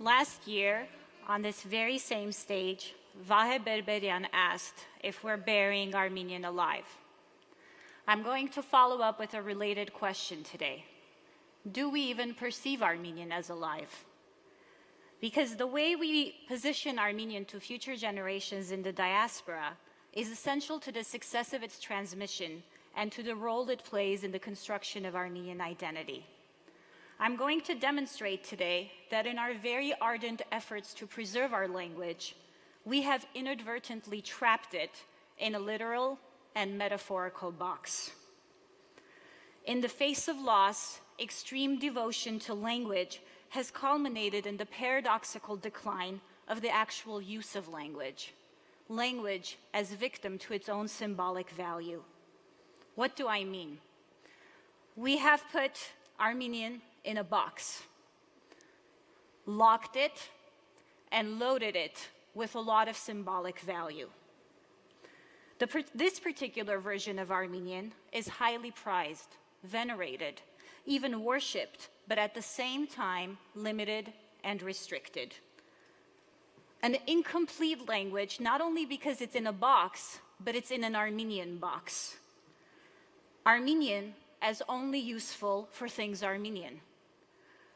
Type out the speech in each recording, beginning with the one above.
Last year, on this very same stage, Vahe Berberian asked if we're burying Armenian alive. I'm going to follow up with a related question today. Do we even perceive Armenian as alive? Because the way we position Armenian to future generations in the diaspora is essential to the success of its transmission and to the role it plays in the construction of Armenian identity. I'm going to demonstrate today that in our very ardent efforts to preserve our language, we have inadvertently trapped it in a literal and metaphorical box. In the face of loss, extreme devotion to language has culminated in the paradoxical decline of the actual use of language. Language as victim to its own symbolic value. What do I mean? We have put Armenian in a box, locked it, and loaded it with a lot of symbolic value. This particular version of Armenian is highly prized, venerated, even worshipped, but at the same time limited and restricted. An incomplete language, not only because it's in a box, but it's in an Armenian box. Armenian as only useful for things Armenian,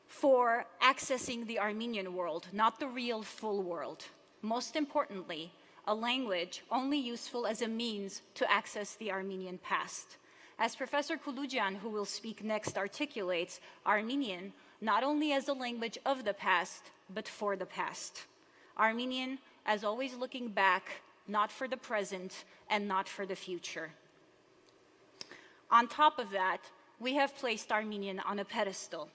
for accessing the Armenian world, not the real full world. Most importantly, a language only useful as a means to access the Armenian past. As Professor Kulujian, who will speak next, articulates, Armenian not only as a language of the past, but for the past. Armenian as always looking back, not for the present and not for the future. On top of that, we have placed Armenian on a pedestal.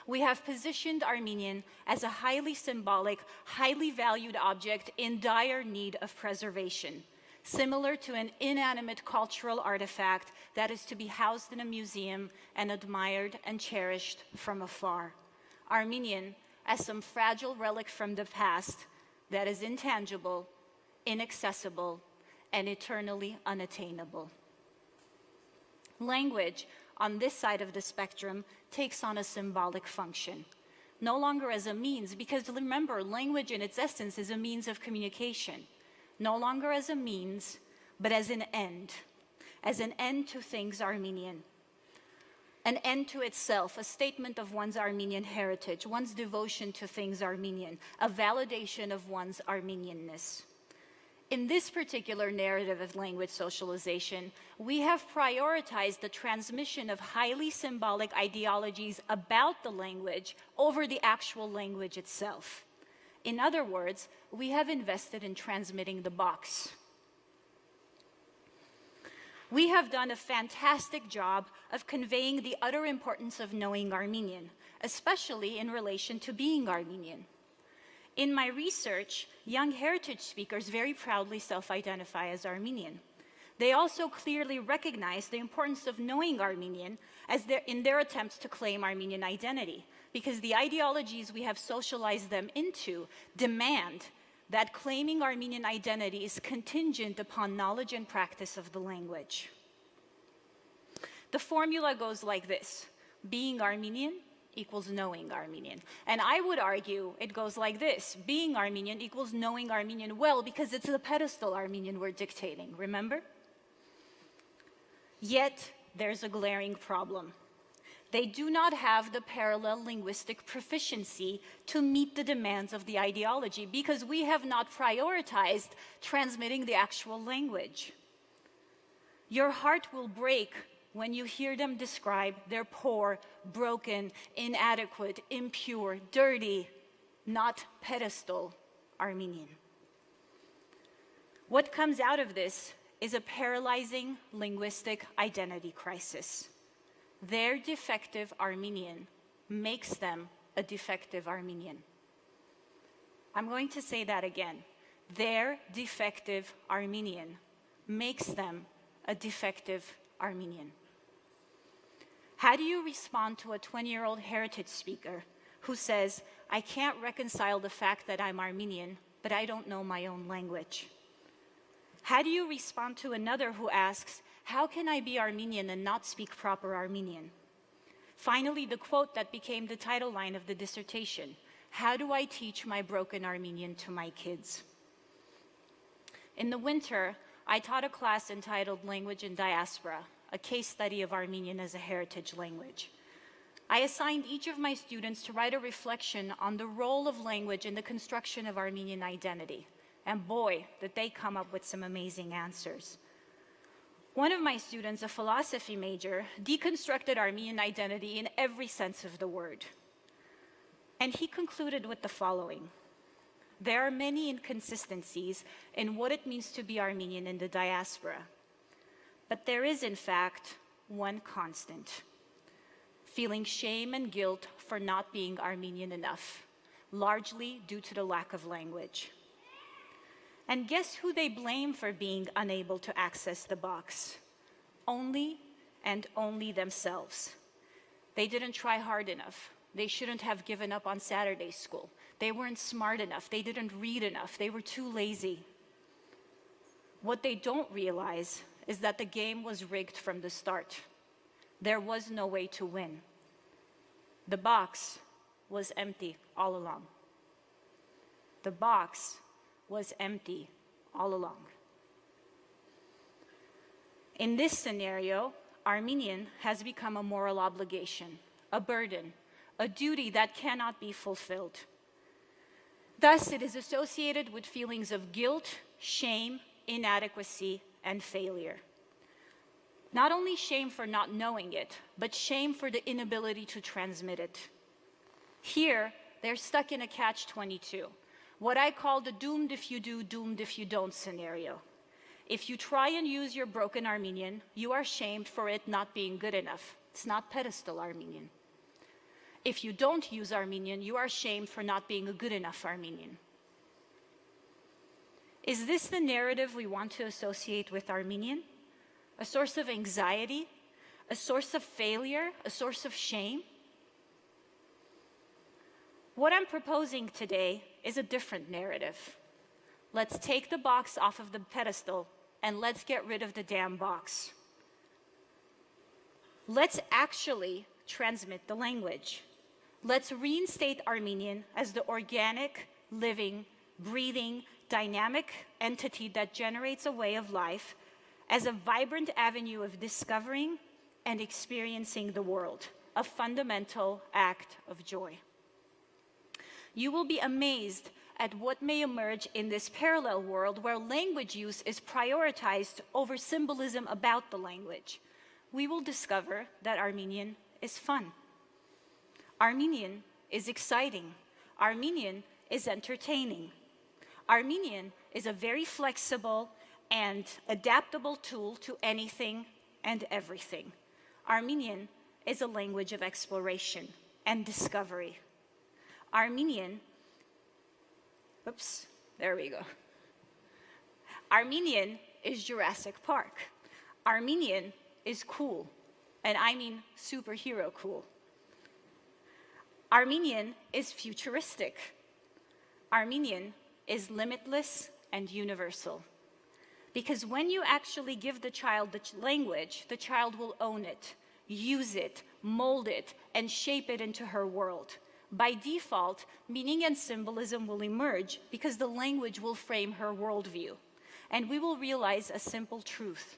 We have positioned Armenian as a highly symbolic, highly valued object in dire need of preservation, similar to an inanimate cultural artifact that is to be housed in a museum and admired and cherished from afar. Armenian as some fragile relic from the past that is intangible, inaccessible, and eternally unattainable. Language, on this side of the spectrum, takes on a symbolic function, no longer as a means, because remember, language in its essence is a means of communication, no longer as a means, but as an end to things Armenian, an end to itself, a statement of one's Armenian heritage, one's devotion to things Armenian, a validation of one's Armenianness. In this particular narrative of language socialization, we have prioritized the transmission of highly symbolic ideologies about the language over the actual language itself. In other words, we have invested in transmitting the box. We have done a fantastic job of conveying the utter importance of knowing Armenian, especially in relation to being Armenian. In my research, young heritage speakers very proudly self-identify as Armenian. They also clearly recognize the importance of knowing Armenian in their attempts to claim Armenian identity, because the ideologies we have socialized them into demand that claiming Armenian identity is contingent upon knowledge and practice of the language. The formula goes like this: being Armenian equals knowing Armenian. And I would argue it goes like this: being Armenian equals knowing Armenian well, because it's the pedestal Armenian we're dictating, remember? Yet, there's a glaring problem. They do not have the parallel linguistic proficiency to meet the demands of the ideology, because we have not prioritized transmitting the actual language. Your heart will break when you hear them describe their poor, broken, inadequate, impure, dirty, not pedestal Armenian. What comes out of this is a paralyzing linguistic identity crisis. Their defective Armenian makes them a defective Armenian. I'm going to say that again. Their defective Armenian makes them a defective Armenian. How do you respond to a 20-year-old heritage speaker who says, I can't reconcile the fact that I'm Armenian, but I don't know my own language? How do you respond to another who asks, how can I be Armenian and not speak proper Armenian? Finally, the quote that became the title line of the dissertation: How do I teach my broken Armenian to my kids? In the winter, I taught a class entitled Language in Diaspora, a case study of Armenian as a heritage language. I assigned each of my students to write a reflection on the role of language in the construction of Armenian identity. And boy, did they come up with some amazing answers. One of my students, a philosophy major, deconstructed Armenian identity in every sense of the word. And he concluded with the following: there are many inconsistencies in what it means to be Armenian in the diaspora. But there is, in fact, one constant: feeling shame and guilt for not being Armenian enough, largely due to the lack of language. And guess who they blame for being unable to access the box? Only and only themselves. They didn't try hard enough. They shouldn't have given up on Saturday school. They weren't smart enough. They didn't read enough. They were too lazy. What they don't realize is that the game was rigged from the start. There was no way to win. The box was empty all along. The box was empty all along. In this scenario, Armenian has become a moral obligation, a burden, a duty that cannot be fulfilled. Thus, it is associated with feelings of guilt, shame, inadequacy, and failure. Not only shame for not knowing it, but shame for the inability to transmit it. Here, they're stuck in a catch-22, what I call the doomed if you do, doomed if you don't scenario. If you try and use your broken Armenian, you are shamed for it not being good enough. It's not Pedestal Armenian. If you don't use Armenian, you are shamed for not being a good enough Armenian. Is this the narrative we want to associate with Armenian? A source of anxiety? A source of failure? A source of shame? What I'm proposing today is a different narrative. Let's take the box off of the pedestal and let's get rid of the damn box. Let's actually transmit the language. Let's reinstate Armenian as the organic, living, breathing, dynamic entity that generates a way of life, as a vibrant avenue of discovering and experiencing the world, a fundamental act of joy. You will be amazed at what may emerge in this parallel world where language use is prioritized over symbolism about the language. We will discover that Armenian is fun. Armenian is exciting. Armenian is entertaining. Armenian is a very flexible and adaptable tool to anything and everything. Armenian is a language of exploration and discovery. Armenian, there we go. Armenian is Jurassic Park. Armenian is cool, and I mean superhero cool. Armenian is futuristic. Armenian is limitless and universal. Because when you actually give the child the language, the child will own it, use it, mold it, and shape it into her world. By default, meaning and symbolism will emerge because the language will frame her worldview. And we will realize a simple truth.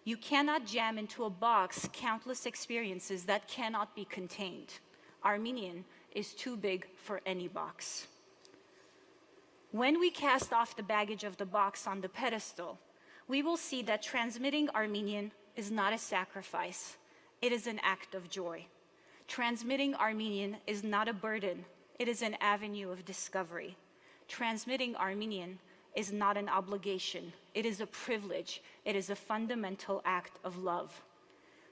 You cannot jam into a box countless experiences that cannot be contained. Armenian is too big for any box. When we cast off the baggage of the box on the pedestal, we will see that transmitting Armenian is not a sacrifice. It is an act of joy. Transmitting Armenian is not a burden. It is an avenue of discovery. Transmitting Armenian is not an obligation. It is a privilege. It is a fundamental act of love.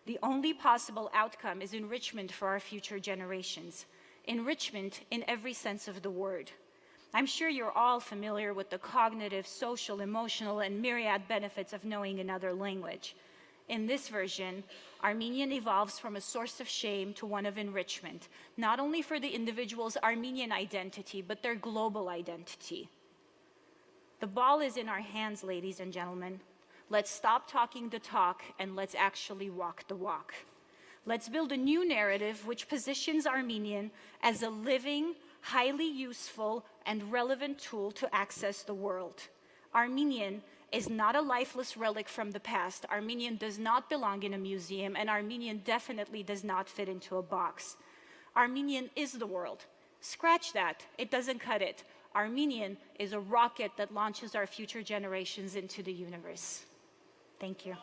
The only possible outcome is enrichment for our future generations. Enrichment in every sense of the word. I'm sure you're all familiar with the cognitive, social, emotional, and myriad benefits of knowing another language. In this version, Armenian evolves from a source of shame to one of enrichment, not only for the individual's Armenian identity, but their global identity. The ball is in our hands, ladies and gentlemen. Let's stop talking the talk and let's actually walk the walk. Let's build a new narrative which positions Armenian as a living, highly useful and relevant tool to access the world. Armenian is not a lifeless relic from the past. Armenian does not belong in a museum, and Armenian definitely does not fit into a box. Armenian is the world. Scratch that, it doesn't cut it. Armenian is a rocket that launches our future generations into the universe. Thank you.